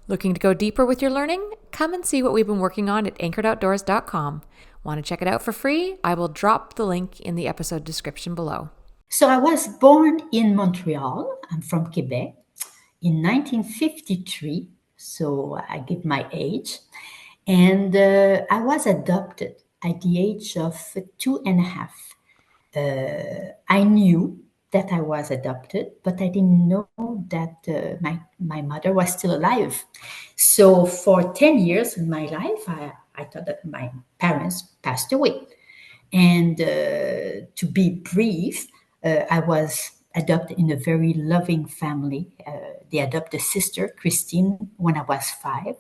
Looking to go deeper with your learning? Come and see what we've been working on at anchoredoutdoors.com. Want to check it out for free? I will drop the link in the episode description below. So I was born in Montreal. I'm from Quebec in 1953. So I give my age. And I was adopted at the age of 2.5. I knew that I was adopted, but I didn't know that my mother was still alive. So for 10 years in my life, I thought that my parents passed away. And to be brief, I was adopted in a very loving family. They adopted a sister, Christine, when I was 5.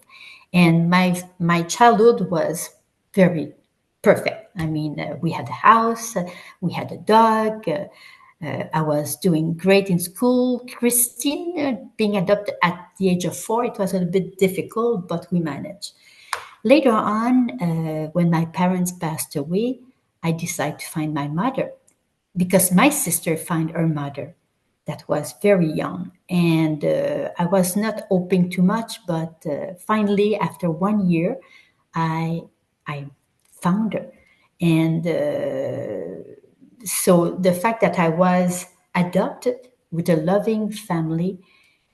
And my childhood was very perfect. I mean, we had a house, we had a dog. I was doing great in school. Christine, being adopted at the age of 4, it was a little bit difficult, but we managed. Later on, when my parents passed away, I decided to find my mother because my sister found her mother that was very young. And I was not hoping too much, but finally, after 1 year, I found her. And so the fact that I was adopted with a loving family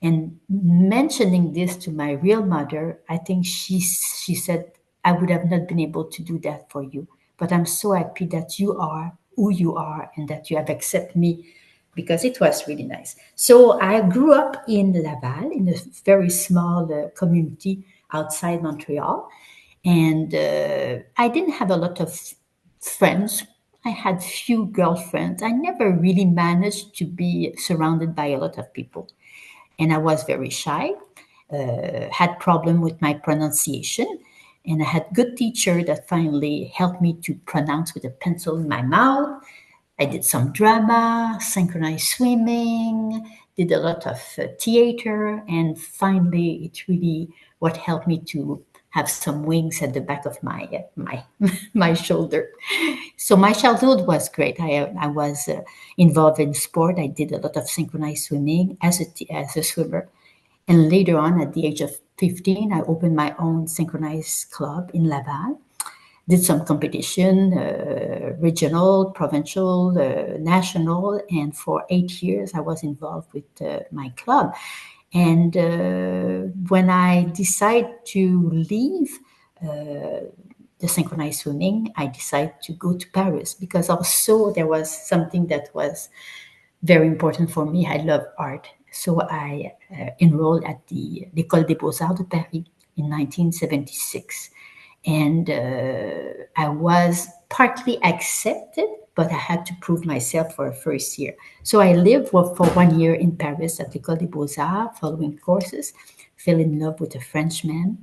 and mentioning this to my real mother, I think she said, I would have not been able to do that for you. But I'm so happy that you are who you are and that you have accepted me because it was really nice. So I grew up in Laval, in a very small community outside Montreal. And I didn't have a lot of friends. I had few girlfriends. I never really managed to be surrounded by a lot of people. And I was very shy, had problem with my pronunciation. And I had good teacher that finally helped me to pronounce with a pencil in my mouth. I did some drama, synchronized swimming, did a lot of theater, and finally, it really what helped me to have some wings at the back of my my shoulder. So my childhood was great. I was involved in sport. I did a lot of synchronized swimming as a swimmer, and later on, at the age of 15, I opened my own synchronized club in Laval. Did some competition, regional, provincial, national, and for 8 years I was involved with my club. And when I decided to leave the synchronized swimming, I decided to go to Paris because also there was something that was very important for me. I love art. So I enrolled at the L'École des Beaux-Arts de Paris in 1976. And I was partly accepted, but I had to prove myself for a first year. So I lived for 1 year in Paris at l'École des Beaux-Arts, following courses, fell in love with a Frenchman.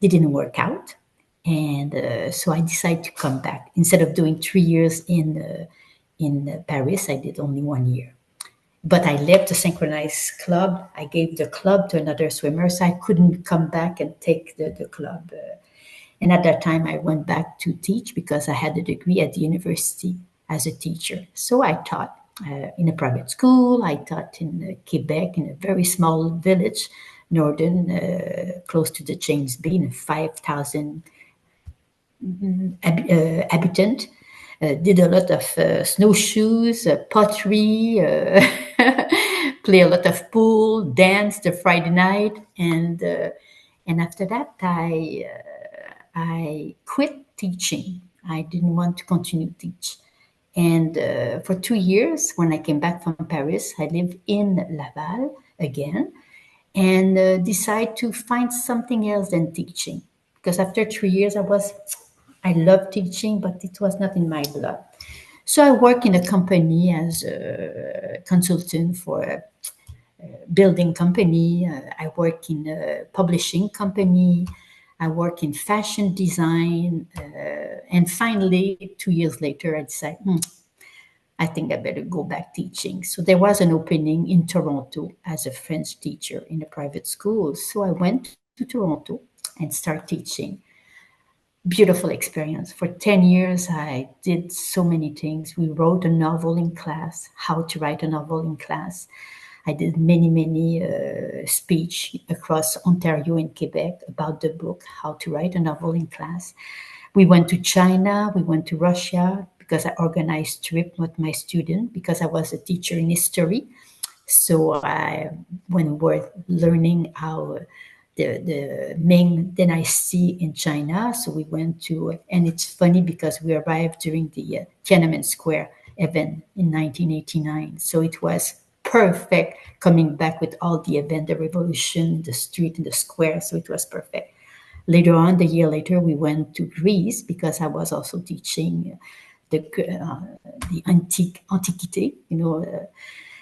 Didn't work out. And so I decided to come back. Instead of doing 3 years in Paris, I did only 1 year. But I left the synchronized club. I gave the club to another swimmer, so I couldn't come back and take the club. And at that time, I went back to teach because I had a degree at the university as a teacher. So I taught in a private school. I taught in Quebec, in a very small village, northern, close to the James Bay, in 5,000 habitant. Did a lot of snowshoes, pottery, play a lot of pool, dance the Friday night, and after that, I quit teaching. I didn't want to continue to teach. And for 2 years, when I came back from Paris, I lived in Laval again and decided to find something else than teaching. Because after 3 years, I loved teaching, but it was not in my blood. So I work in a company as a consultant for a building company. I work in a publishing company. I work in fashion design. And finally, 2 years later, I decided, I think I better go back teaching. So there was an opening in Toronto as a French teacher in a private school. So I went to Toronto and started teaching. Beautiful experience. For 10 years, I did so many things. We wrote a novel in class, how to write a novel in class. I did many speech across Ontario and Quebec about the book, how to write a novel in class. We went to China, we went to Russia because I organized trip with my student because I was a teacher in history. So when we were learning how the Ming dynasty in China, so we went to, and it's funny because we arrived during the Tiananmen Square event in 1989. So it was perfect coming back with all the event, the revolution, the street and the square. So it was perfect. Later on, the year later, we went to Greece because I was also teaching the antiquity,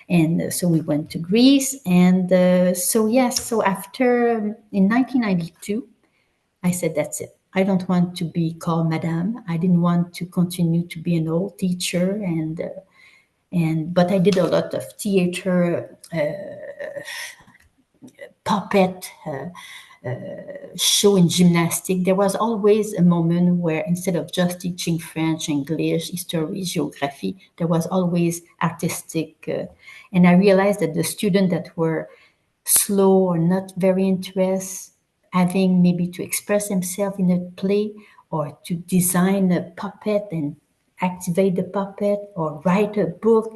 and so we went to Greece. And so, yes, so after, in 1992, I said, that's it. I don't want to be called Madame. I didn't want to continue to be an old teacher. But I did a lot of theater, puppet, show in gymnastic. There was always a moment where instead of just teaching French, English, history, geography, there was always artistic. And I realized that the students that were slow or not very interested, having maybe to express themselves in a play or to design a puppet and activate the puppet or write a book,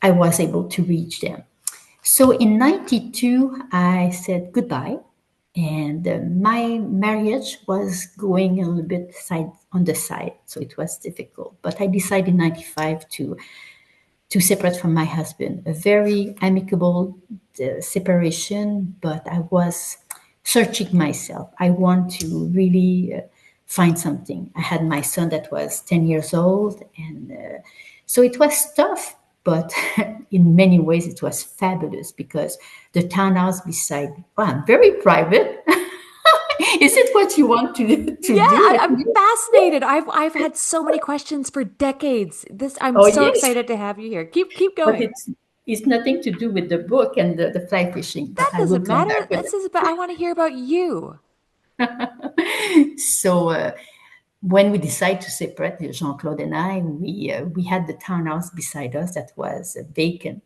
I was able to reach them. So in 92, I said goodbye. And my marriage was going a little bit on the side, so it was difficult. But I decided in 95 to separate from my husband. A very amicable separation, but I was searching myself. I want to really find something. I had my son that was 10 years old, and so it was tough, but in many ways it was fabulous because the townhouse beside, well, I'm very private. Is it what you want to Yeah, do? I'm fascinated. I've had so many questions for decades. I'm Oh, so yes. excited to have you here. Keep But going. it's nothing to do with the book and the fly fishing, but That I will doesn't come matter. back with This is about, I want to hear about you. it. So when we decided to separate, Jean-Claude and I, we had the townhouse beside us that was vacant.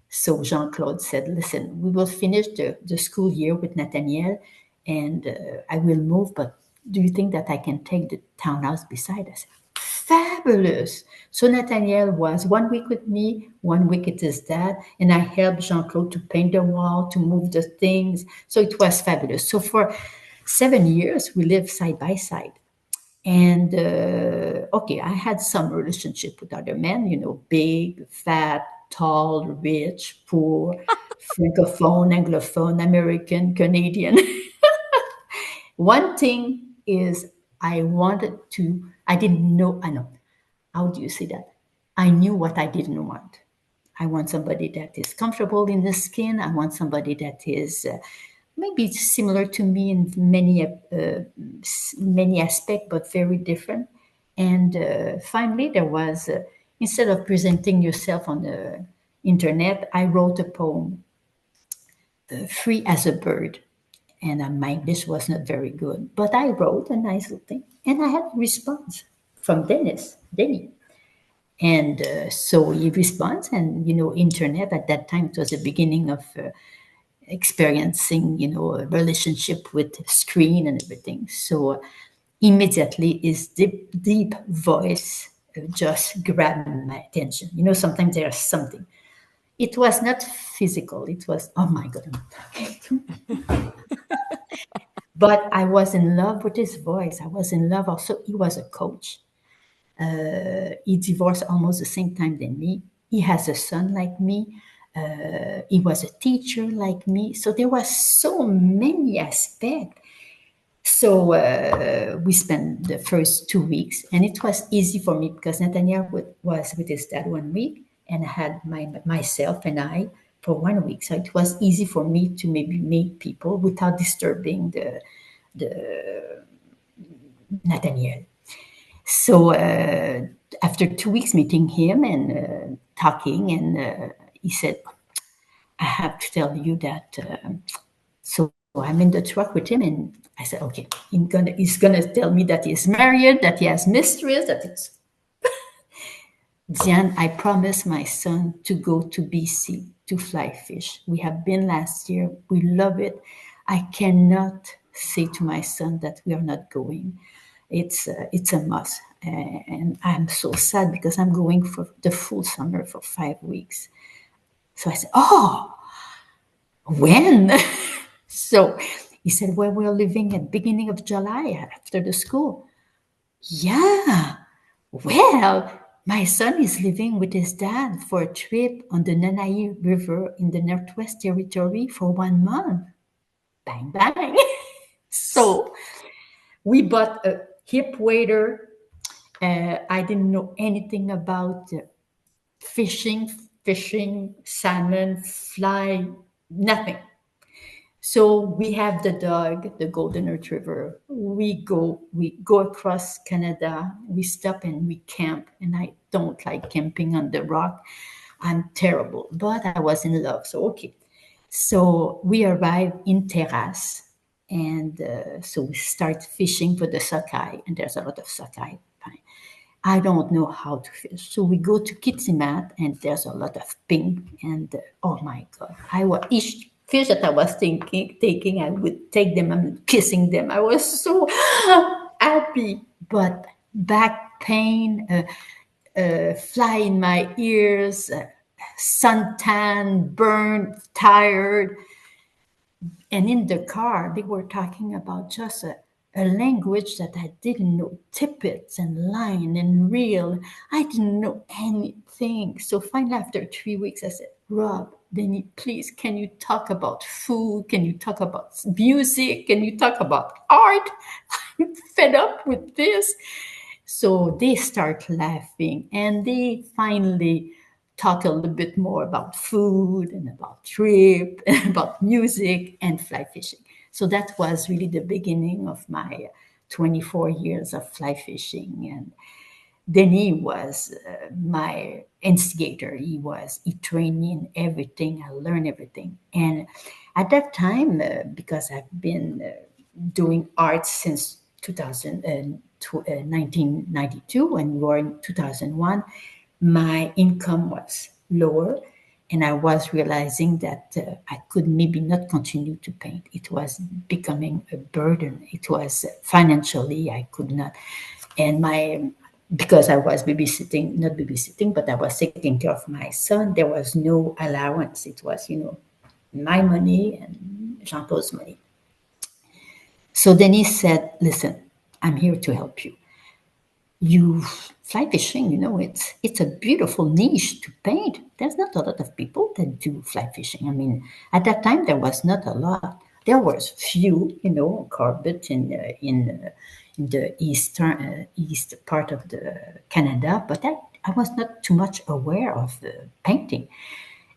So Jean-Claude said, listen, we will finish the school year with Nathaniel and I will move, but do you think that I can take the townhouse beside us? Fabulous. So Nathaniel was 1 week with me, 1 week at his dad, and I helped Jean-Claude to paint the wall, to move the things. So it was fabulous. So for 7 years, we lived side by side. And okay, I had some relationship with other men, big, fat, tall, rich, poor, francophone, anglophone, American, Canadian. One thing is I didn't know, I know, how do you say that? I knew what I didn't want. I want somebody that is comfortable in the skin. I want somebody that is maybe similar to me in many aspects, but very different. And finally, there was, instead of presenting yourself on the internet, I wrote a poem, Free as a Bird. And my English was not very good, but I wrote a nice little thing. And I had a response from Denny. And so he responds, and internet at that time, it was the beginning of experiencing, a relationship with screen and everything. So immediately his deep voice just grabbed my attention. Sometimes there's something. It was not physical. It was, oh my God, I'm not talking. But I was in love with his voice. I was in love also. He was a coach. He divorced almost the same time than me. He has a son like me. He was a teacher like me. So there was so many aspects. So we spent the first 2 weeks, and it was easy for me because Nathaniel was with his dad 1 week, and I had myself and I for 1 week. So it was easy for me to maybe meet people without disturbing the Nathaniel. So after 2 weeks meeting him and talking, and he said, I have to tell you that. So I'm in the truck with him, and I said, okay, he's gonna tell me that he's married, that he has mistress, that it's. Diane, I promised my son to go to BC to fly fish. We have been last year. We love it. I cannot say to my son that we are not going. It's a must. And I'm so sad because I'm going for the full summer for 5 weeks. So I said, oh, when? So he said, well, we're leaving at beginning of July after the school. Yeah. Well, my son is living with his dad for a trip on the Nanai River in the Northwest Territory for 1 month. Bang, bang. So we bought a hip waiter. I didn't know anything about fishing, salmon, fly, nothing. So we have the dog, the golden retriever. We go across Canada. We stop and we camp. And I don't like camping on the rock. I'm terrible, but I was in love. So okay. So we arrive in Terrace, and so we start fishing for the sockeye, and there's a lot of sockeye. Fine. I don't know how to fish. So we go to Kitimat, and there's a lot of pink. And oh my God, each fish that I was taking, I would take them and kissing them. I was so happy, but back pain, fly in my ears, suntan, burned, tired. And in the car, they were talking about just a language that I didn't know, tippets and line and reel. I didn't know anything. So finally, after 3 weeks, I said, Rob, Denny, please, can you talk about food? Can you talk about music? Can you talk about art? I'm fed up with this. So they start laughing and they finally talk a little bit more about food and about trip and about music and fly fishing. So that was really the beginning of my 24 years of fly fishing. And Denis was my instigator. He trained me in everything. I learned everything. And at that time, because I've been doing art since 1992, and we were in 2001, my income was lower, and I was realizing that I could maybe not continue to paint. It was becoming a burden. It was financially, I could not. And because I was babysitting, not babysitting, but I was taking care of my son, there was no allowance. It was, my money and Jean-Paul's money. So Denise said, listen, I'm here to help you. You fly fishing, it's a beautiful niche to paint. There's not a lot of people that do fly fishing. I mean, at that time there was not a lot. There was few, Corbett in the east part of the Canada, but I was not too much aware of the painting.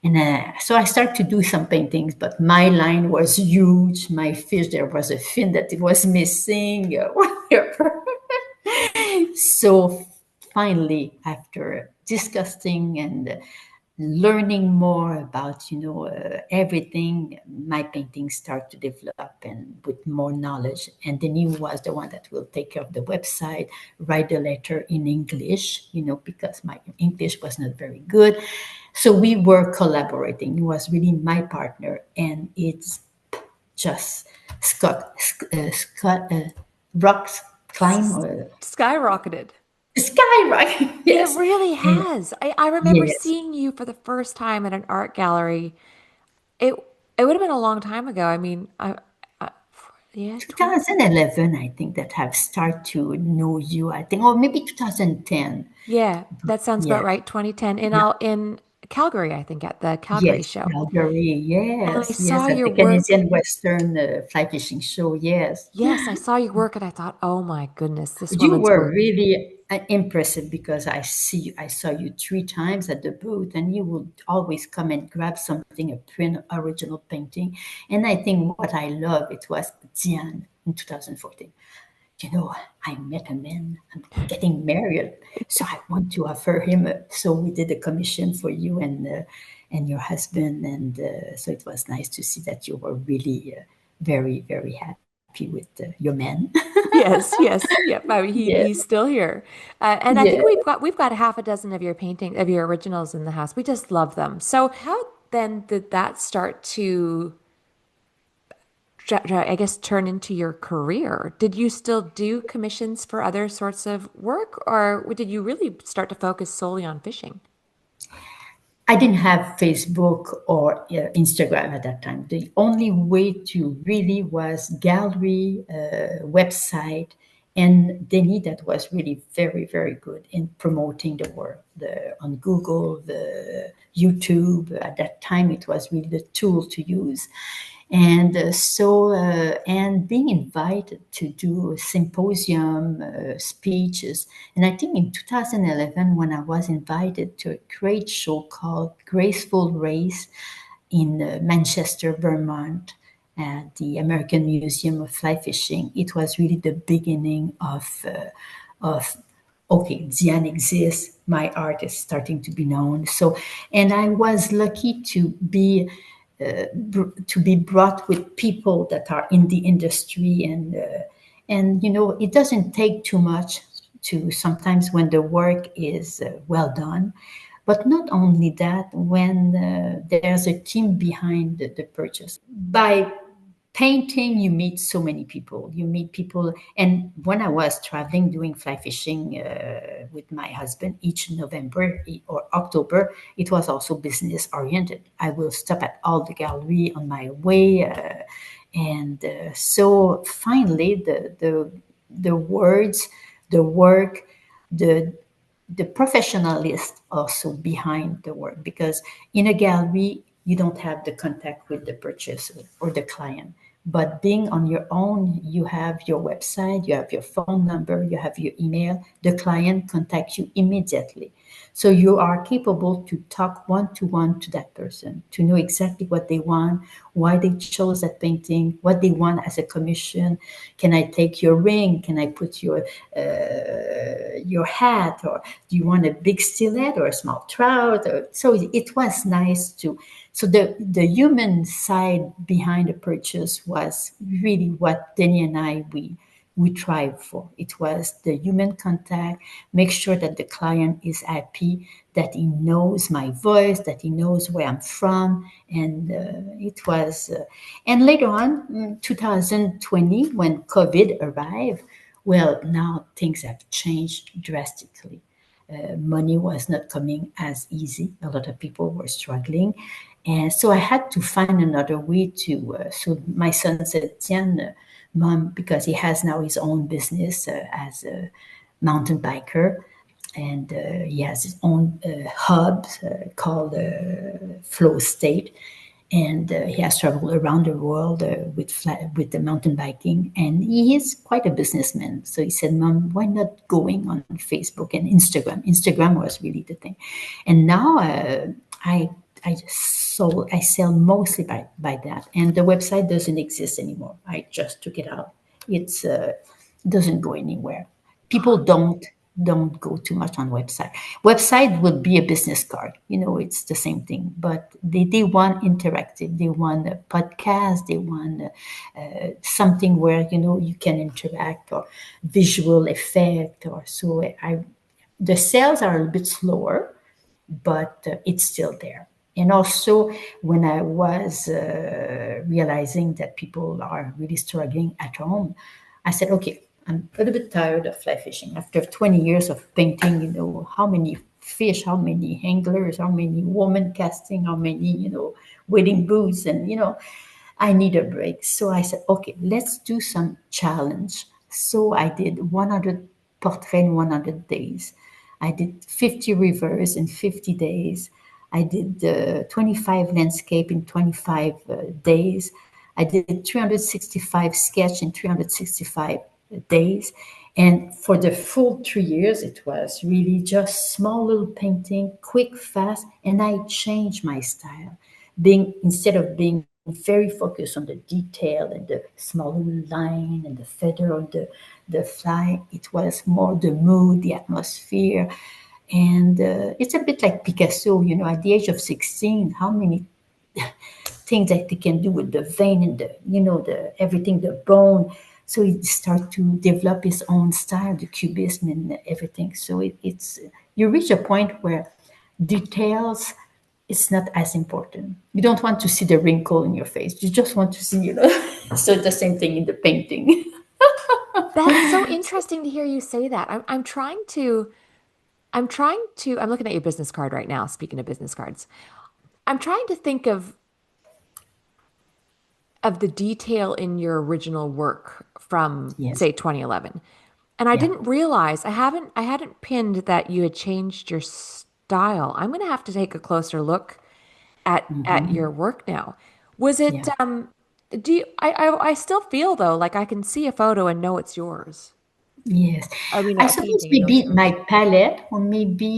And so I started to do some paintings, but my line was huge. My fish, there was a fin that it was missing, whatever. So finally, after discussing and learning more about, everything, my paintings start to develop and with more knowledge. And then he was the one that will take care of the website, write the letter in English, because my English was not very good. So we were collaborating. He was really my partner, and it's just rocks climb or Skyrocketed. skyrocket. It Yes, really and has. I remember yes. seeing you for the first time at an art gallery. It it would have been a long time ago. I mean, yeah, 20. 2011, I think that have started to know you. I think, or maybe 2010. Yeah, that sounds about Yeah, right. 2010 yeah, in Calgary, I think at the Calgary yes, show. Calgary. And I Yes, saw yes, at your the work. Canadian Western Fly Fishing Show. Yes, Yes, I saw your work and I thought, "Oh my goodness, this you woman's were work." really impressive because I saw you 3 times at the booth, and you would always come and grab something, a print original painting. And I think what I love it was Diane in 2014. I met a man, I'm getting married, so I want to offer him. So we did a commission for you and your husband, and so it was nice to see that you were really very, very happy. happy with your man. Yes, yes, yep. I mean, Yeah, he's still here, and I think yeah. we've got half a dozen of your originals in the house. We just love them. So how then did that start to, I guess, turn into your career? Did you still do commissions for other sorts of work, or did you really start to focus solely on fishing? I didn't have Facebook or Instagram at that time. The only way to really was gallery, website, and Denis that was really very, very good in promoting the work on Google, the YouTube. At that time, it was really the tool to use. And and being invited to do a symposium speeches. And I think in 2011, when I was invited to a great show called Graceful Race in Manchester, Vermont, at the American Museum of Fly Fishing, it was really the beginning of okay, Diane exists. My art is starting to be known. So, and I was lucky to be brought with people that are in the industry, and it doesn't take too much to sometimes when the work is well done, but not only that, when there's a team behind the purchase. By painting, you meet so many people. You meet people, and when I was traveling doing fly fishing with my husband each November or October, it was also business oriented. I will stop at all the gallery on my way, and so finally the words, the work, the the professionalist also behind the work, because in a gallery you don't have the contact with the purchaser or the client, but being on your own, you have your website, you have your phone number, you have your email, the client contacts you immediately, so you are capable to talk one to one to that person, to know exactly what they want, why they chose that painting, what they want as a commission. Can I take your ring? Can I put your hat? Or do you want a big stiletto or a small trout? So it was nice to. So the human side behind the purchase was really what Denny and I we tried for. It was the human contact, make sure that the client is happy, that he knows my voice, that he knows where I'm from. And it was, and later on, 2020, when COVID arrived, well, now things have changed drastically. Money was not coming as easy. A lot of people were struggling. And so I had to find another way to. So my son said, Tian, Mom, because he has now his own business as a mountain biker. And he has his own hub called Flow State. And he has traveled around the world with the mountain biking, and he is quite a businessman. So he said, "Mom, why not going on Facebook and Instagram?" Instagram was really the thing, and now I I sell mostly by that, and the website doesn't exist anymore. I just took it out. It's doesn't go anywhere. People don't go too much on website. Website would be a business card. It's the same thing, but they want interactive. They want a podcast. They want something where you can interact, or visual effect, or so. The sales are a little bit slower, but it's still there. And also, when I was realizing that people are really struggling at home, I said, okay, I'm a little bit tired of fly fishing. After 20 years of painting, how many fish, how many anglers, how many women casting, how many, wading boots, and, I need a break. So I said, okay, let's do some challenge. So I did 100 portrait in 100 days. I did 50 rivers in 50 days. I did 25 landscape in 25 days. I did 365 sketch in 365 days. And for the full 3 years, it was really just small little painting, quick, fast. And I changed my style, instead of being very focused on the detail and the small little line and the feather on the fly. It was more the mood, the atmosphere. And it's a bit like Picasso, at the age of 16, how many things that they can do with the vein and the, the everything, the bone. So he start to develop his own style, the cubism and everything. So it's you reach a point where details is not as important. You don't want to see the wrinkle in your face. You just want to see, So the same thing in the painting. That's so interesting to hear you say that. I'm looking at your business card right now, speaking of business cards. I'm trying to think of the detail in your original work from, Yes. say, 2011. And I Yeah. didn't realize I hadn't pinned that you had changed your style. I'm going to have to take a closer look at your work now. Was it Yeah. do you I still feel though like I can see a photo and know it's yours. Yes. I mean I a suppose painting and know it's maybe yours. my palette, or maybe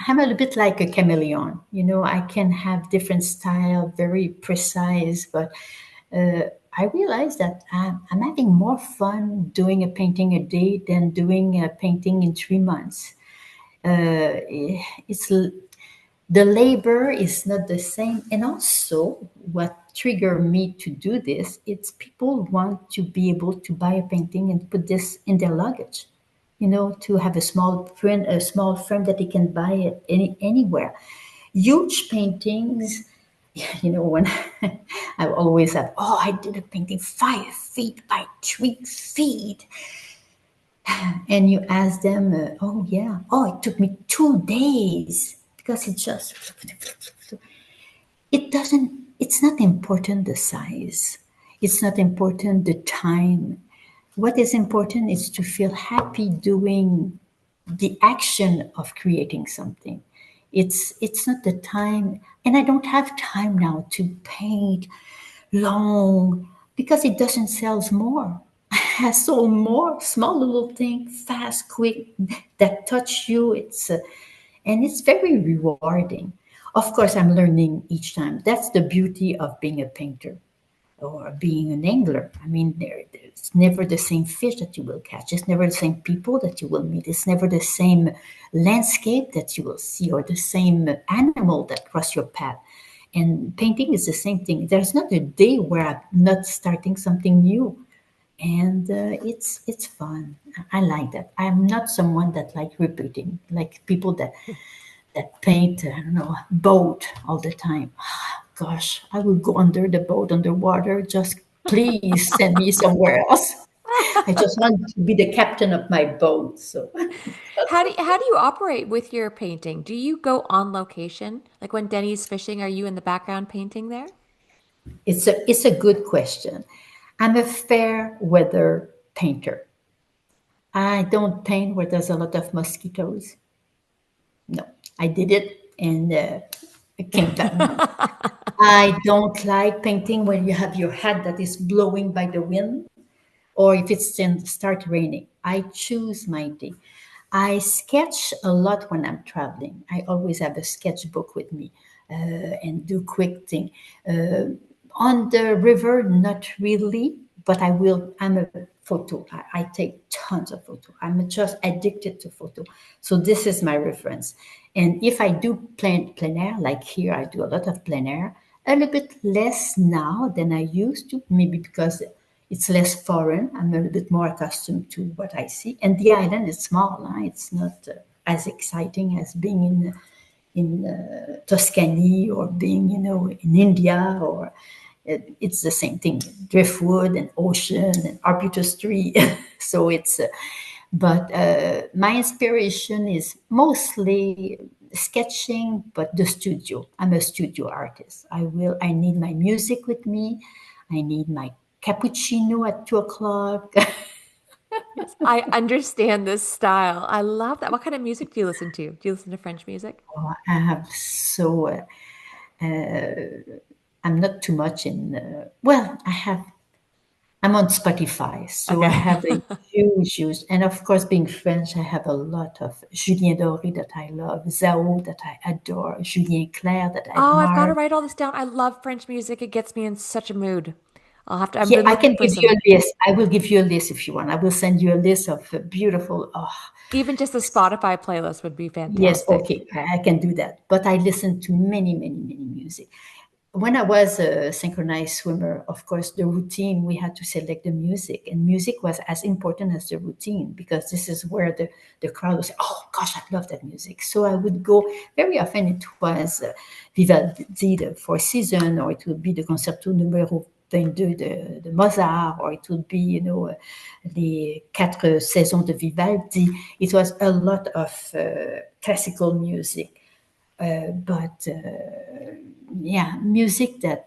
I'm a little bit like a chameleon. I can have different style, very precise, but I realize that I'm having more fun doing a painting a day than doing a painting in 3 months. It's the labor is not the same, and also what triggered me to do this, it's people want to be able to buy a painting and put this in their luggage, to have a small frame that they can buy it anywhere. Huge paintings, when I always have, oh, I did a painting 5 feet by 3 feet, and you ask them, oh yeah, oh, it took me 2 days because it just, it doesn't, it's not important the size, it's not important the time. What is important is to feel happy doing the action of creating something. It's not the time, and I don't have time now to paint long because it doesn't sell more. I sold more small little thing, fast, quick, that touch you. And it's very rewarding. Of course, I'm learning each time. That's the beauty of being a painter or being an angler. I mean, there's never the same fish that you will catch. It's never the same people that you will meet. It's never the same landscape that you will see or the same animal that cross your path. And painting is the same thing. There's not a day where I'm not starting something new, and it's fun. I like that. I'm not someone that like repeating, like people that paint, I don't know, boat all the time. Gosh, I would go under the boat, underwater. Just please send me somewhere else. I just want to be the captain of my boat. So How do you operate with your painting? Do you go on location? Like when Denny's fishing, are you in the background painting there? it's a good question. I'm a fair weather painter. I don't paint where there's a lot of mosquitoes. No, I did it and it came back. No, I don't like painting when you have your hat that is blowing by the wind, or if it's in start raining. I choose my day. I sketch a lot when I'm traveling. I always have a sketchbook with me and do quick thing. On the river, not really, but I will. I'm a photo. I take tons of photo. I'm just addicted to photo. So this is my reference. And if I do plein air, like here, I do a lot of plein air. A little bit less now than I used to, maybe because it's less foreign. I'm a little bit more accustomed to what I see. And the island is small. Huh? It's not as exciting as being in Tuscany or being, in India, or it's the same thing, driftwood and ocean and arbutus tree. So but my inspiration is mostly sketching, but the studio. I'm a studio artist. I need my music with me. I need my cappuccino at 2 o'clock. Yes, I understand this style. I love that. What kind of music do you listen to? Do you listen to French music? I have so I'm not too much in. Well, I'm on Spotify, so I Okay. have a huge, and of course, being French, I have a lot of Julien Doré that I love, Zao that I adore, Julien Clerc that I Oh, I've got to admire. write all this down. I love French music. It gets me in such a mood. I'll have to, I've Yeah, been I looking can for give you some, a list. I will give you a list if you want. I will send you a list of beautiful. Oh, even just a Spotify playlist would be yes, fantastic. okay, I can do that. But I listen to many, many, many music. When I was a synchronized swimmer, of course, the routine, we had to select the music, and music was as important as the routine because this is where the crowd was, oh gosh, I love that music. So I would go, very often it was Vivaldi, the Four Seasons, or it would be the Concerto numéro 22 de Mozart, or it would be, les Quatre Saisons de Vivaldi. It was a lot of classical music. But yeah, music that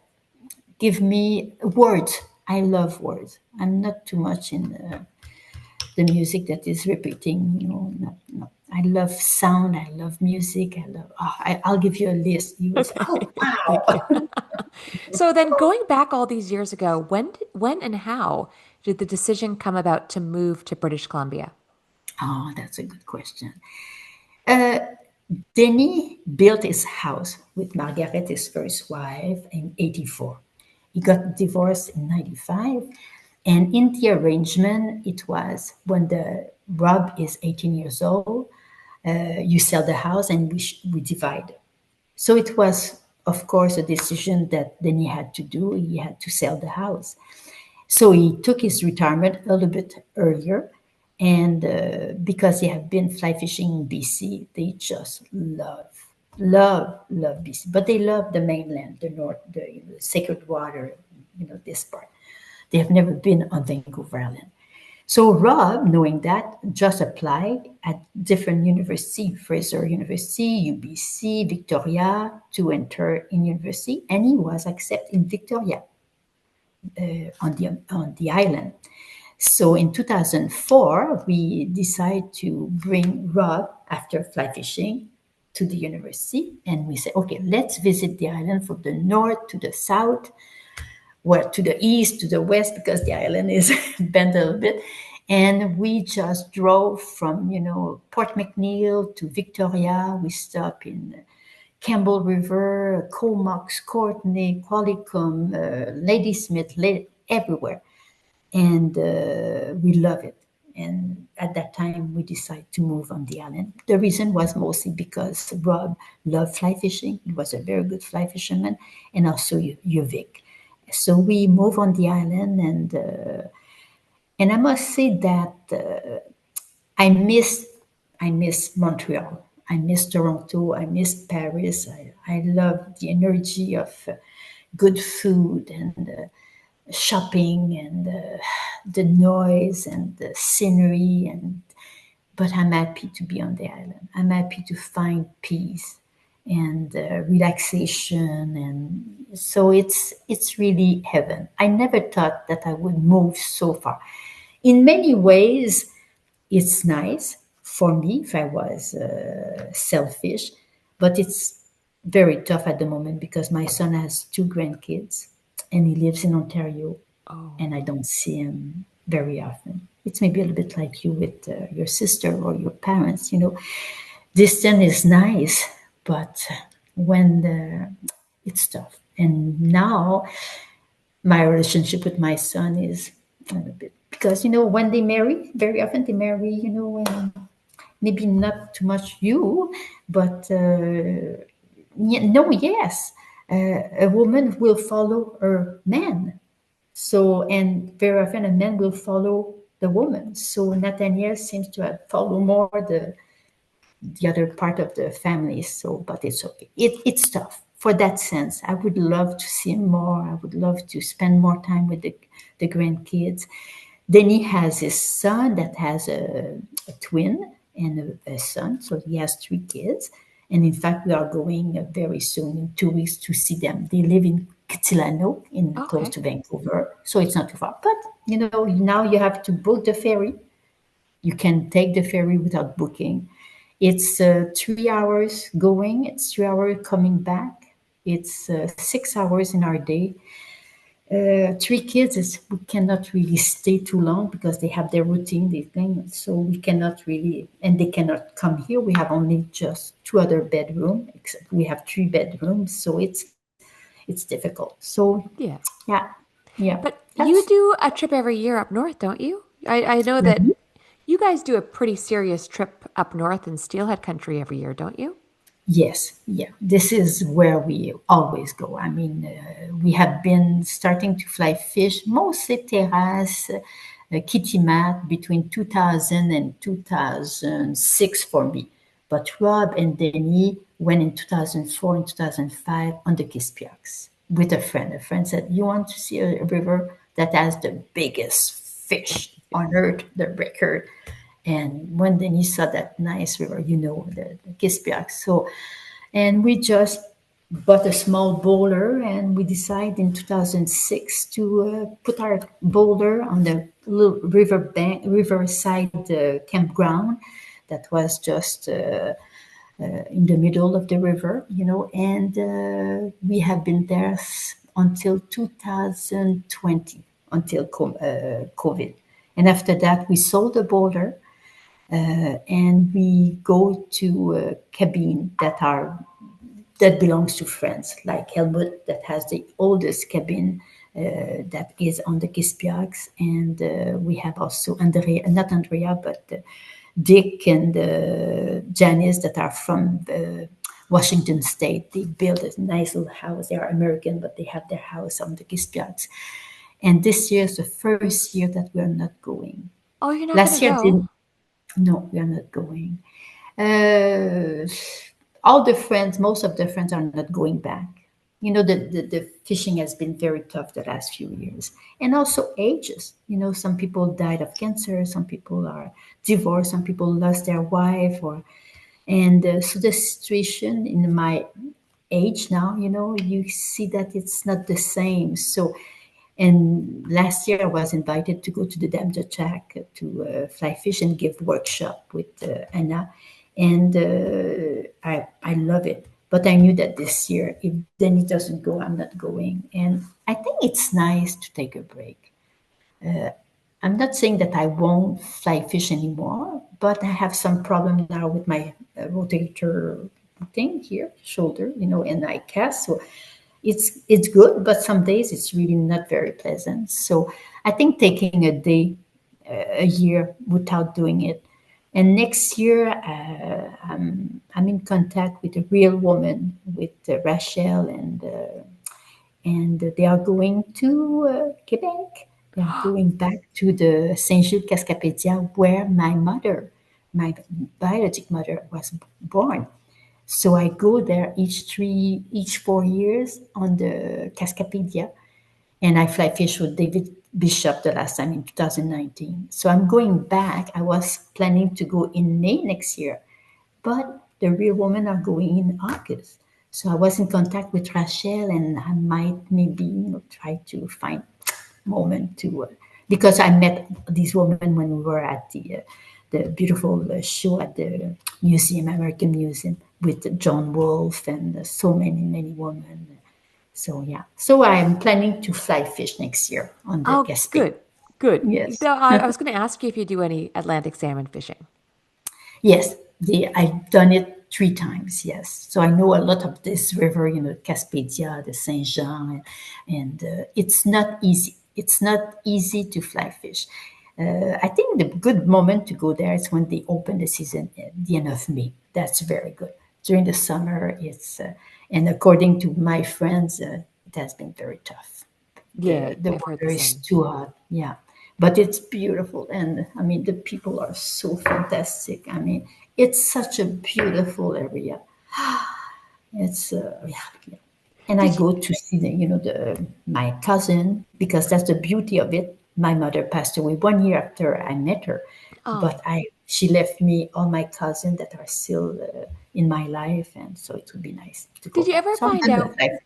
give me words. I love words. I'm not too much in the music that is repeating. Not, not. I love sound. I love music. I love. Oh, I'll give you a list. You will say, Okay. "Oh Thank you. wow!" So then going back all these years ago, when and how did the decision come about to move to British Columbia? Oh, that's a good question. Uh, Denny built his house with Margaret, his first wife, in '84. He got divorced in '95. And in the arrangement, it was when the Rob is 18 years old, you sell the house and we divide. So it was, of course, a decision that then he had to do. He had to sell the house. So he took his retirement a little bit earlier. And because they have been fly fishing in BC, they just love BC. But they love the mainland, the north, the sacred water, this part. They have never been on Vancouver Island. So Rob, knowing that, just applied at different university, Fraser University, UBC, Victoria, to enter in university, and he was accepted in Victoria on the island. So in 2004, we decided to bring Rob after fly fishing to the university, and we said, okay, let's visit the island from the north to the south, well, to the east, to the west, because the island is bent a little bit. And we just drove from, Port McNeil to Victoria. We stopped in Campbell River, Comox, Courtney, Qualicum, Ladysmith, everywhere. And we love it. And at that time, we decided to move on the island. The reason was mostly because Rob loved fly fishing. He was a very good fly fisherman, and also Yuvik. So we moved on the island, and I must say that I miss I miss Montreal. I miss Toronto. I miss Paris. I love the energy of good food and shopping and the noise and the scenery, but I'm happy to be on the island. I'm happy to find peace and relaxation, and so it's really heaven. I never thought that I would move so far. In many ways, it's nice for me if I was selfish, but it's very tough at the moment because my son has two grandkids and he lives in Ontario, Oh, and I don't see him very often. It's maybe a little bit like you with your sister or your parents. Distance is nice, but when it's tough. And now my relationship with my son is a little bit because when they marry, very often they marry, when maybe not too much you, but no, yes, a woman will follow her man. So, and very often a man will follow the woman. So Nathaniel seems to have followed more the other part of the family. So, but it's okay. It's tough for that sense. I would love to see him more. I would love to spend more time with the grandkids. Then he has his son that has a twin and a son. So he has three kids. And in fact, we are going very soon, in 2 weeks, to see them. They live in Kitilano, in close okay. to Vancouver. So it's not too far. But, now you have to book the ferry. You can take the ferry without booking. It's 3 hours going, it's 3 hours coming back. It's 6 hours in our day. Three kids is we cannot really stay too long because they have their routine, they think so we cannot really, and they cannot come here. We have only just two other bedroom, except we have three bedrooms, so it's difficult. So Yeah. yeah, Yeah, But you that's do a trip every year up north, don't you? I know that you guys do a pretty serious trip up north in Steelhead country every year, don't you? yes, yeah. This is where we always go. I mean, we have been starting to fly fish, mostly terrace, kitty mat between 2000 and 2006 for me. But Rob and Denny went in 2004 and 2005 on the Kispiaks with a friend. A friend said, "You want to see a river that has the biggest fish on earth, the record?" And when Denny saw that nice river, the Kispiak. So, and we just bought a small boulder, and we decided in 2006 to put our boulder on the little riverside campground that was just in the middle of the river, and we have been there until 2020, until COVID. And after that, we sold the boulder, and we go to cabin that belongs to friends, like Helmut, that has the oldest cabin that is on the Kispiaks. And we have also Andrea, not Andrea, but Dick and Janice that are from Washington State. They built a nice little house. They are American, but they have their house on the Kispiaks. And this year is the first year that we're not going. Oh, you're not going Last to year, go. no, we are not going. Uh, all the friends, most of the friends are not going back. The fishing has been very tough the last few years. And also ages. Some people died of cancer, some people are divorced, some people lost their wife, and so the situation in my age now, you see that it's not the same. So, and last year I was invited to go to the Dam de Jack to fly fish and give workshop with Anna, and I love it. But I knew that this year, if Denny doesn't go, I'm not going. And I think it's nice to take a break. I'm not saying that I won't fly fish anymore, but I have some problem now with my rotator thing here, shoulder, and I cast. So it's good, but some days it's really not very pleasant. So I think taking a day, a year without doing it. And next year, I'm in contact with a real woman, with Rachel, and they are going to Quebec. They are going back to the Saint Jules Cascapedia, where my biological mother, was born. So I go there each 4 years on the Cascapedia, and I fly fish with David Bishop the last time in 2019. So I'm going back. I was planning to go in May next year, but the real women are going in August. So I was in contact with Rachel, and I might maybe try to find moment to because I met these women when we were at the beautiful show at the museum, American Museum, with John Wolfe and so many women. So yeah, so I'm planning to fly fish next year on the Oh, Caspian. good. Good. Yes. I was going to ask you if you do any Atlantic salmon fishing. Yes, I've done it 3 times. Yes, so I know a lot of this river, Cascadia, the Saint Jean, and it's not easy. It's not easy to fly fish. I think the good moment to go there is when they open the season at the end of May. That's very good. During the summer, and according to my friends, it has been very tough. Yeah, The I've heard the water is same. too hot. Yeah, but it's beautiful, and I mean the people are so fantastic. I mean, it's such a beautiful area. It's yeah. And I Did you? go to see the my cousin, because that's the beauty of it. My mother passed away 1 year after I met her, Oh, but I she left me all my cousins that are still in my life, and so it would be nice to go did you back. ever So I'm find done out with life.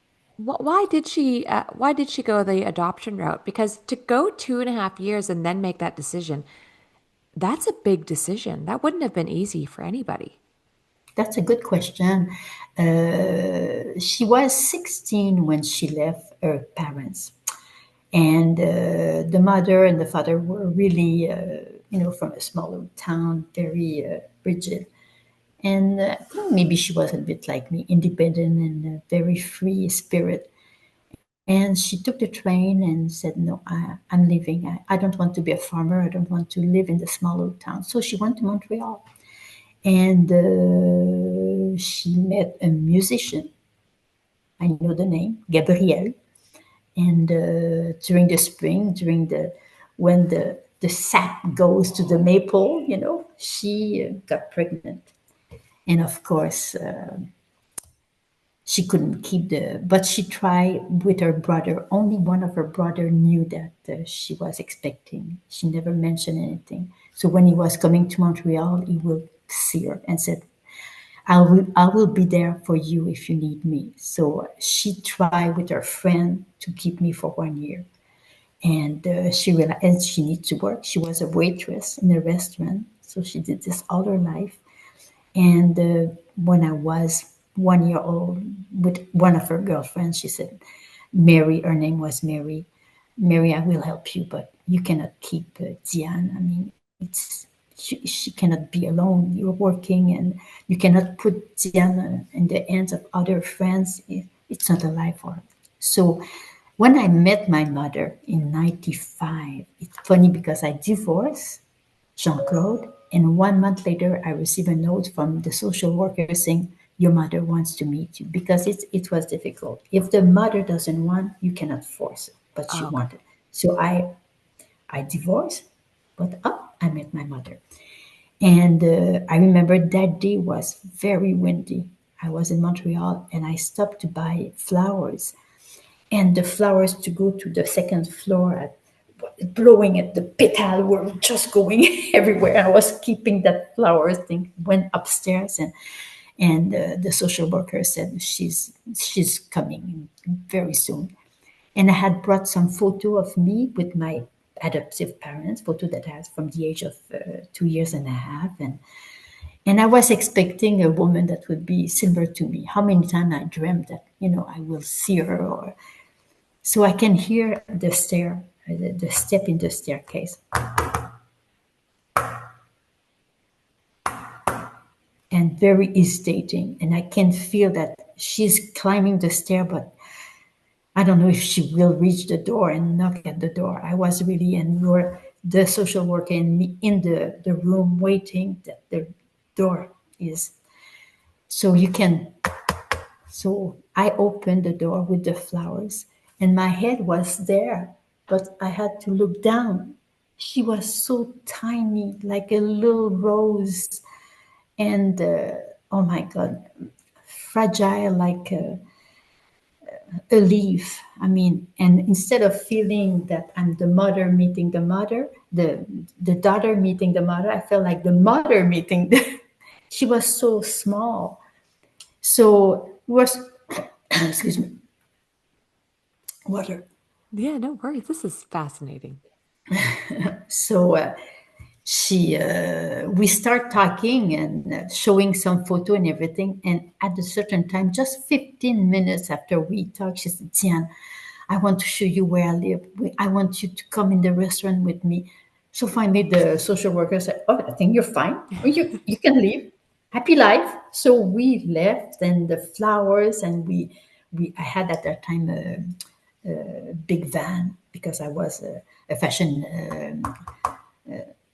why did she go the adoption route? Because to go 2.5 years and then make that decision, that's a big decision. That wouldn't have been easy for anybody. That's a good question. She was 16 when she left her parents, and the mother and the father were really, from a smaller town, very rigid. And I think maybe she was a bit like me, independent and a very free spirit. And she took the train and said, "No, I'm leaving. I don't want to be a farmer. I don't want to live in the small little town." So she went to Montreal, and she met a musician. I know the name, Gabriel. And during the spring, during the when the sap goes to the maple, she got pregnant. And of course, she couldn't keep but she tried with her brother. Only one of her brother knew that she was expecting. She never mentioned anything. So when he was coming to Montreal, he will see her and said, I will be there for you if you need me. So she tried with her friend to keep me for 1 year. And she realized she needs to work. She was a waitress in a restaurant. So she did this all her life. And when I was 1 year old, with one of her girlfriends, she said, Mary, her name was Mary, Mary, I will help you, but you cannot keep Diane. I mean, she cannot be alone. You're working and you cannot put Diane in the hands of other friends. It's not a life for her. So when I met my mother in 95, it's funny because I divorced Jean-Claude. And 1 month later, I received a note from the social worker saying, your mother wants to meet you because it was difficult. If the mother doesn't want, you cannot force it, but she Oh, okay. wanted. So I divorced, but I met my mother. And I remember that day was very windy. I was in Montreal and I stopped to buy flowers and the flowers to go to the second floor blowing at the petal were just going everywhere. I was keeping that flower thing. Went upstairs and the social worker said she's coming very soon. And I had brought some photo of me with my adoptive parents, photo that I had from the age of 2 years and a half, and I was expecting a woman that would be similar to me. How many times I dreamt that I will see her, or so I can hear the step in the staircase, and very hesitating. And I can feel that she's climbing the stair, but I don't know if she will reach the door and knock at the door. I was really, and we were the social worker and me in the room waiting that the door is. So you can, so I opened the door with the flowers and my head was there, but I had to look down. She was so tiny, like a little rose. And oh my God, fragile like a leaf. I mean, and instead of feeling that I'm the mother meeting the mother, the daughter meeting the mother, I felt like the mother meeting the. She was so small. So was excuse me, water. Yeah, no worries. This is fascinating. So she we start talking and showing some photo and everything, and at a certain time, just 15 minutes after we talk, she said, Tian, I want to show you where I live. I want you to come in the restaurant with me. So finally the social worker said, oh, I think you're fine. Oh, you can leave. Happy life. So we left, and the flowers, and we I had at that time a big van because I was a fashion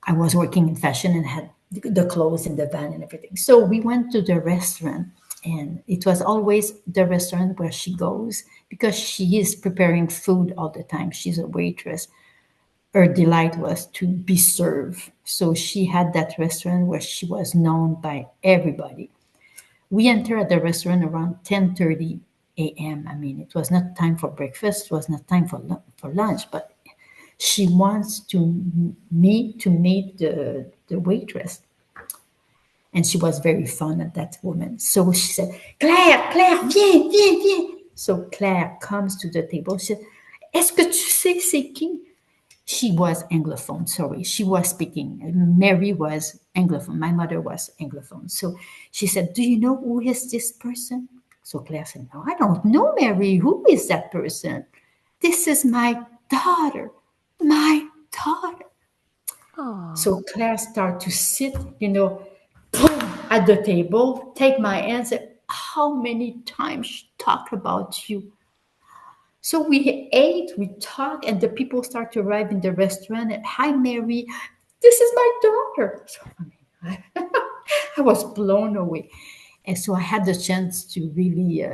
I was working in fashion and had the clothes in the van and everything. So we went to the restaurant, and it was always the restaurant where she goes because she is preparing food all the time. She's a waitress. Her delight was to be served. So she had that restaurant where she was known by everybody. We entered at the restaurant around 10:30 a.m. I mean, it was not time for breakfast, it was not time for lunch, but she wants to meet the waitress, and she was very fond of that woman. So she said, Claire, viens, viens, viens. So Claire comes to the table. She said, est-ce que tu sais c'est qui? She was Anglophone, sorry. She was speaking. Mary was Anglophone. My mother was Anglophone. So she said, do you know who is this person? So Claire said, no, I don't know, Mary. Who is that person? This is my daughter. My daughter. Oh, So Claire started to sit, boom, at the table, take my hand, say, how many times she talked about you? So we ate, we talked, and the people start to arrive in the restaurant. And, hi, Mary, this is my daughter. So, I mean, I was blown away. And so I had the chance to really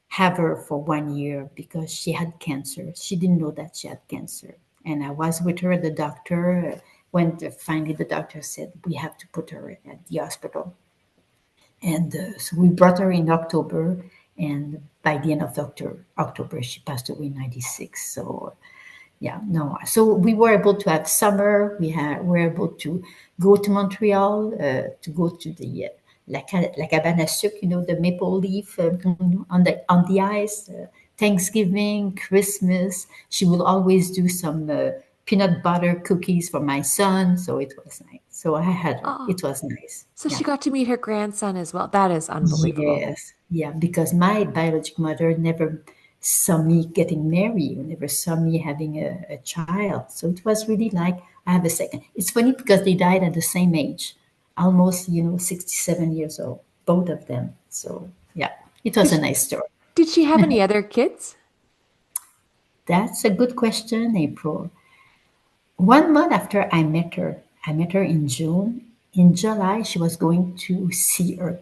have her for 1 year because she had cancer. She didn't know that she had cancer. And I was with her at the doctor when finally the doctor said, we have to put her at the hospital. And so we brought her in October. And by the end of October, she passed away in 96. So yeah, no. So we were able to have summer. We were able to go to Montreal, to go to the la cabane à sucre, the maple leaf on the ice. Thanksgiving, Christmas. She will always do some peanut butter cookies for my son. So it was nice. So I had her. Oh, It was nice. so Yeah. she got to meet her grandson as well. That is unbelievable. Yes, yeah, because my biological mother never saw me getting married, never saw me having a child. So it was really like I have a second. It's funny because they died at the same age, almost, 67 years old, both of them. So yeah, it was Did a she, nice story. did she have any other kids? That's a good question, April. 1 month after I met her in June. In July, she was going to see her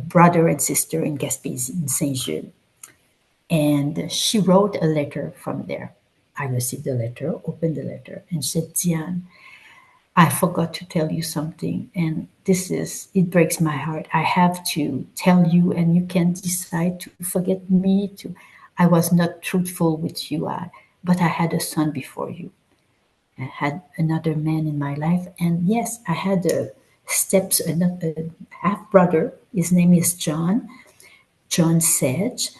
brother and sister in Gaspésie, in Saint Jules. And she wrote a letter from there. I received the letter, opened the letter, and said, Diane, I forgot to tell you something. And it breaks my heart. I have to tell you, and you can decide to forget me. I was not truthful with you, but I had a son before you. I had another man in my life. And yes, I had a half brother. His name is John Sedge,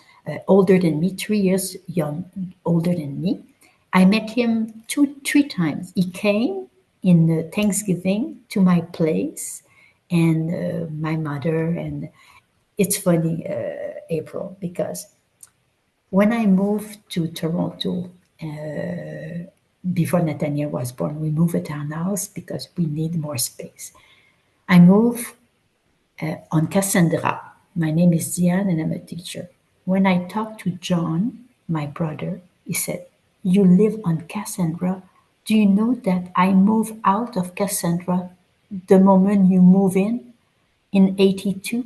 older than me, 3 years older than me. I met him 3 times. He came in Thanksgiving to my place, and my mother. And it's funny, April, because when I moved to Toronto before Nathaniel was born, we moved a townhouse because we need more space. I moved on Cassandra. My name is Diane and I'm a teacher. When I talked to John, my brother, he said, you live on Cassandra. Do you know that I moved out of Cassandra the moment you move in 82?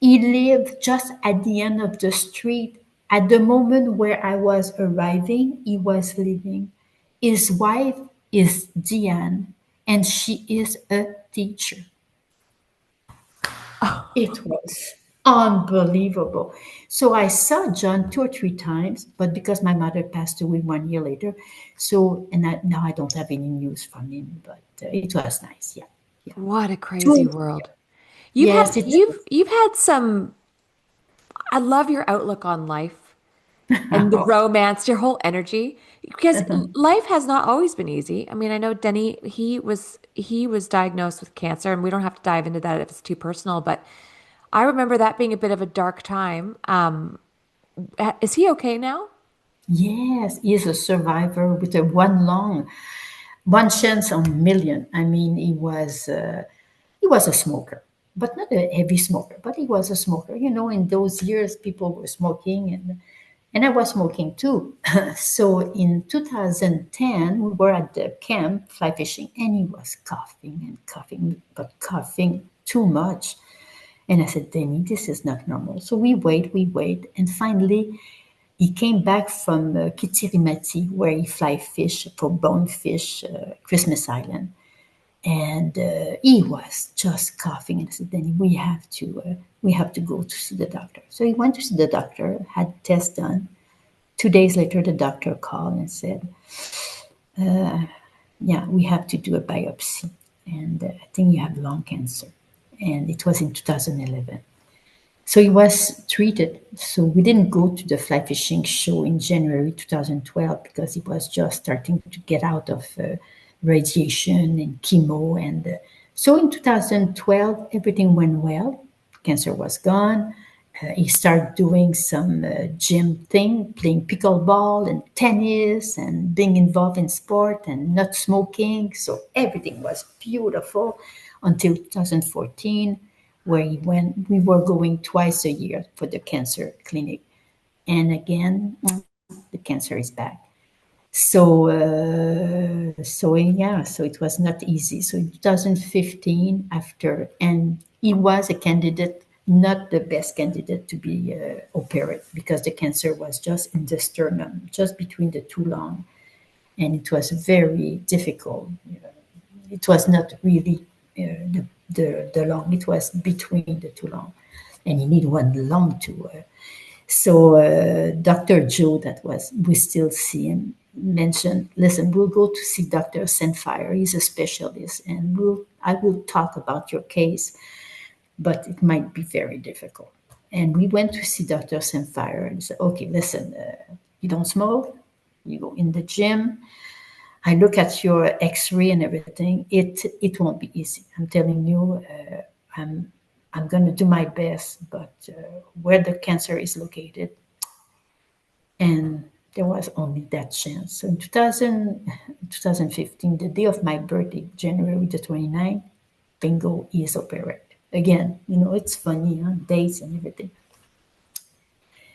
He lived just at the end of the street. At the moment where I was arriving, he was leaving. His wife is Diane, and she is a teacher. Oh, It was unbelievable. So I saw John 2 or 3 times, but because my mother passed away 1 year later, now I don't have any news from him. But it was nice. Yeah, yeah. what a crazy Two, world. You've had yes, it's you've had some I love your outlook on life and the romance, your whole energy, because life has not always been easy. I mean, I know Denny, he was diagnosed with cancer, and we don't have to dive into that if it's too personal, but I remember that being a bit of a dark time. Is he okay now? yes, he is a survivor with a one chance on a million. I mean, he was a smoker, but not a heavy smoker, but he was a smoker. In those years, people were smoking, and I was smoking too. So in 2010, we were at the camp fly fishing, and he was coughing and coughing, but coughing too much. And I said, Danny, this is not normal. So we wait, and finally, he came back from Kitirimati, where he fly fish for bonefish, Christmas Island, and he was just coughing. And I said, Danny, we have to go to see the doctor. So he went to see the doctor, had tests done. 2 days later, the doctor called and said, yeah, we have to do a biopsy, and I think you have lung cancer. And it was in 2011. So he was treated. So we didn't go to the fly fishing show in January 2012 because he was just starting to get out of radiation and chemo. And so in 2012, everything went well. Cancer was gone. He started doing some gym thing, playing pickleball and tennis and being involved in sport and not smoking. So everything was beautiful until 2014, where we were going twice a year for the cancer clinic. And again, the cancer is back. So, so it was not easy. So in 2015, after, and he was a candidate, not the best candidate to be operated because the cancer was just in the sternum, just between the two lungs, and it was very difficult. It was not really the lung; it was between the two lungs, and you need one lung to. So Dr. Joe, that was, we still see him, mentioned, listen, we'll go to see Dr. Senfire. He's a specialist, and I will talk about your case, but it might be very difficult. And we went to see Dr. Senfire and said, okay, listen, you don't smoke, you go in the gym. I look at your X-ray and everything. It won't be easy. I'm telling you, I'm going to do my best, but where the cancer is located, and there was only that chance. So in 2015, the day of my birthday, January the 29th, bingo, he is operated. Again, it's funny, huh? Dates and everything.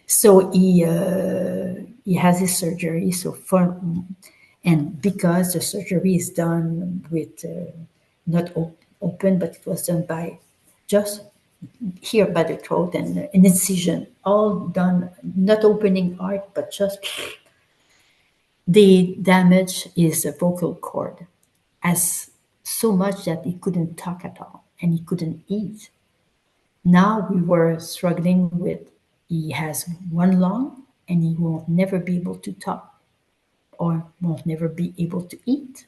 So he has his surgery. And because the surgery is done with not open, but it was done by just here by the throat and an incision, all done, not opening art, but just the damage is a vocal cord, as so much that he couldn't talk at all and he couldn't eat. Now we were struggling with, he has one lung and he will never be able to talk or won't never be able to eat.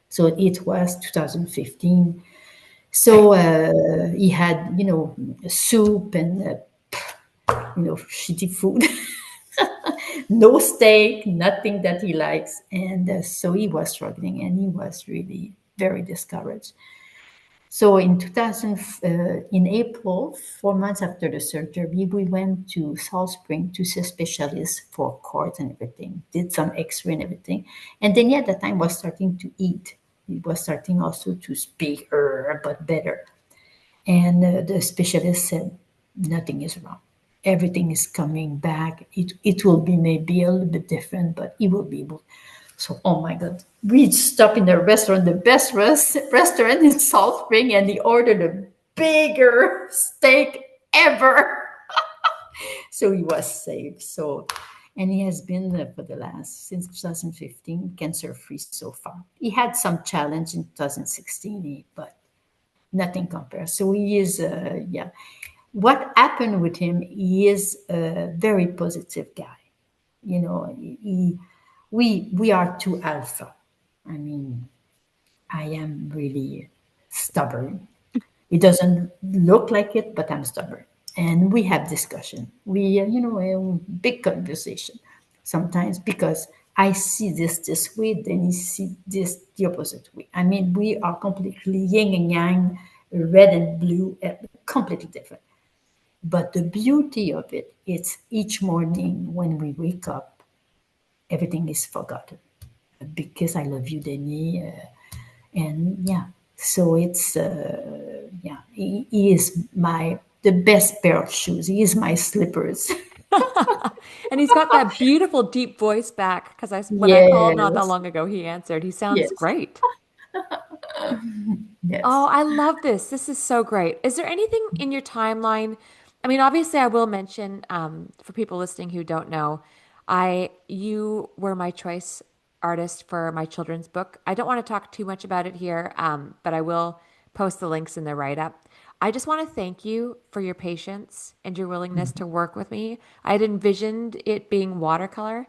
So it was 2015. So he had, soup and, shitty food. No steak, nothing that he likes. And so he was struggling and he was really very discouraged. So in April, 4 months after the surgery, we went to Salt Spring to see a specialist for cords and everything, did some x-ray and everything. And then, at the time, was starting to eat. He was starting also to speak, but better. And the specialist said, nothing is wrong. Everything is coming back. It will be maybe a little bit different, but he will be able. So, oh my God, we stopped in the restaurant, the best restaurant in Salt Spring, and he ordered a bigger steak ever. So he was saved. So, and he has been for the last, since 2015, cancer free so far. He had some challenge in 2016, but nothing compares. So he is, yeah. What happened with him? He is a very positive guy. We are too alpha. I mean, I am really stubborn. It doesn't look like it, but I'm stubborn. And we have discussion. We, a big conversation sometimes because I see this way, then you see this the opposite way. I mean, we are completely yin and yang, red and blue, completely different. But the beauty of it, it's each morning when we wake up, everything is forgotten. Because I love you, Denis. And yeah, so it's, yeah, he is the best pair of shoes. He is my slippers. And he's got that beautiful deep voice back because when I called not that Yes, long ago, he answered. He sounds yes, great. Oh, yes. I love this. This is so great. Is there anything in your timeline? I mean, obviously, I will mention for people listening who don't know, you were my choice artist for my children's book. I don't want to talk too much about it here, but I will post the links in the write-up. I just want to thank you for your patience and your willingness to work with me. I had envisioned it being watercolor,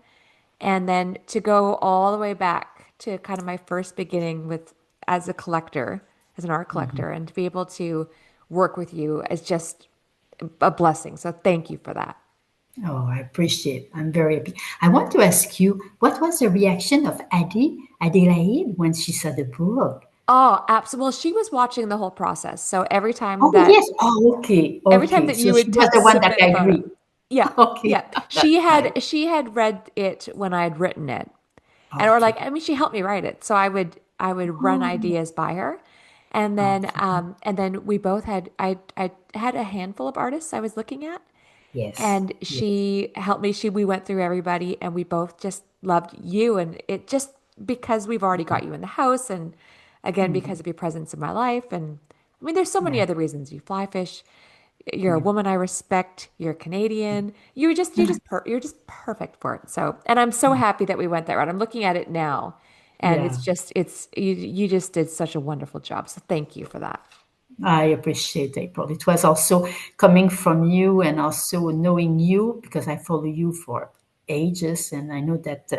and then to go all the way back to kind of my first beginning with as a collector, as an art collector, and to be able to work with you is just a blessing. So thank you for that. Oh, I appreciate. I'm very happy. I want to ask you, what was the reaction of Adelaide, when she saw the book? Oh, absolutely. Well, she was watching the whole process. So Oh, yes. Oh, okay. every time Okay. that So you she would was the one that submit a photo, agreed. yeah, Okay. yeah, That's nice. she had read it when I had written it, and or like Okay. I mean, she helped me write it, so I would run Oh, ideas by her, okay. and then we both had I had a handful of artists I was looking at, Yes. And Yes. she helped me. We went through everybody and we both just loved you. And it just because we've already got you in the house and again, because Mhm. of your presence in my life. And I mean, there's so many Yeah. other reasons you fly fish. You're a Yeah. woman I respect. You're Canadian. You're just perfect for it. So, and I'm so Yeah. happy that we went that route. I'm looking at it now and Yeah. you just did such a wonderful job. So thank you for that. I appreciate April. It was also coming from you and also knowing you because I follow you for ages, and I know that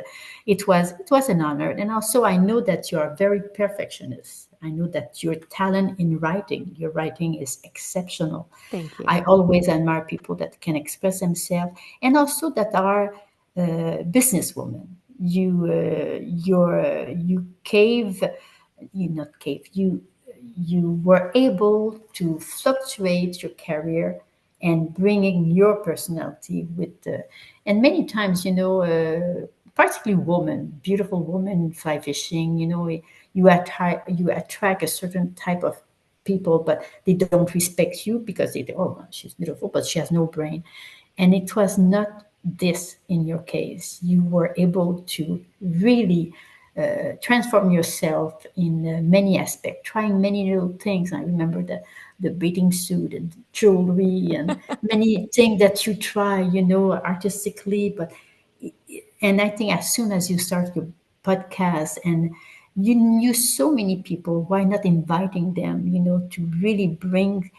it was an honor. And also, I know that you are very perfectionist. I know that your talent in writing, your writing is exceptional. Thank you. I always admire people that can express themselves and also that are businesswomen. You cave, you not cave. You were able to fluctuate your career and bringing your personality with the and many times particularly women, beautiful women fly fishing, you attract a certain type of people, but they don't respect you because they think, oh, she's beautiful, but she has no brain. And it was not this in your case. You were able to really transform yourself in many aspects, trying many little things. I remember the bathing suit and jewelry and many things that you try, artistically. And I think as soon as you start your podcast and you knew so many people, why not inviting them, to really bring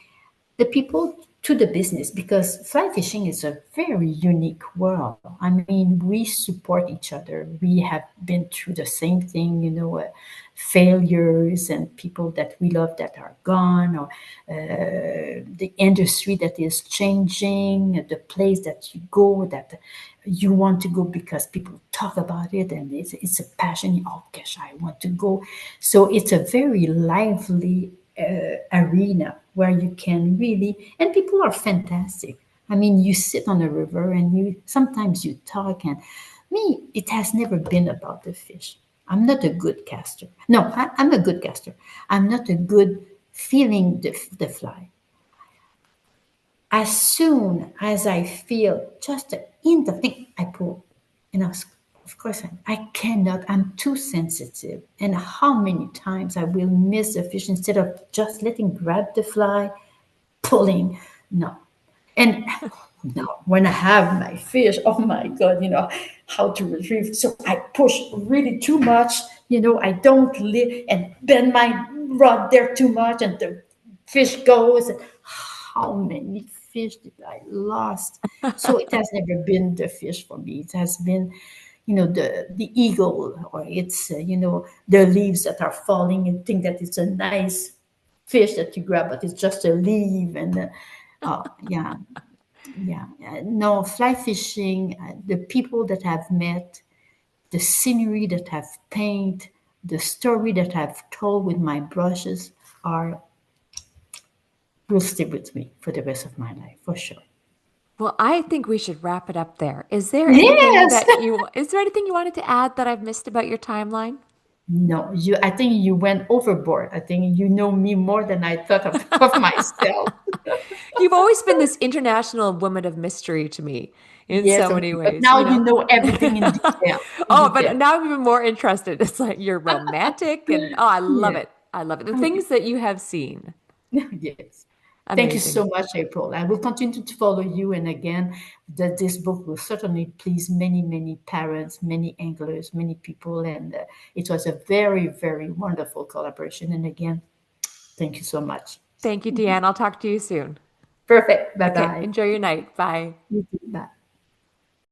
the people to the business because fly fishing is a very unique world. I mean, we support each other. We have been through the same thing, failures and people that we love that are gone, or the industry that is changing, the place that you go that you want to go because people talk about it and it's a passion. Oh gosh, I want to go. So it's a very lively arena where you can really, and people are fantastic. I mean, you sit on a river and you sometimes you talk, and me, it has never been about the fish. I'm not a good caster. No, I'm a good caster. I'm not a good feeling the fly. As soon as I feel just a hint of thing, I pull. And of course, I cannot. I'm too sensitive. And how many times I will miss a fish instead of just letting grab the fly, pulling. No. And no, when I have my fish, oh my God, how to retrieve. So I push really too much, I don't and bend my rod there too much, and the fish goes. How many fish did I lost? So it has never been the fish for me. It has been, the eagle, or it's the leaves that are falling and think that it's a nice fish that you grab, but it's just a leaf. And yeah, yeah. No, fly fishing, the people that I've met, the scenery that I've painted, the story that I've told with my brushes are will stay with me for the rest of my life, for sure. Well, I think we should wrap it up there. Yes. Is there anything you wanted to add that I've missed about your timeline? No, I think you went overboard. I think you know me more than I thought of myself. You've always been this international woman of mystery to me in Yes, so many but ways, now you you know? know everything in detail. In Oh, detail. but now I'm even more interested. It's like you're romantic and oh, I love Yeah. it. I love it. The things that you have seen. Yes. Thank you Amazing. so much, April. I will continue to follow you. And again, that this book will certainly please many, many parents, many anglers, many people. And it was a very, very wonderful collaboration. And again, thank you so much. Thank you, Deanne. I'll talk to you soon. Perfect. Bye Okay, bye. enjoy your night. Bye. You too. Bye.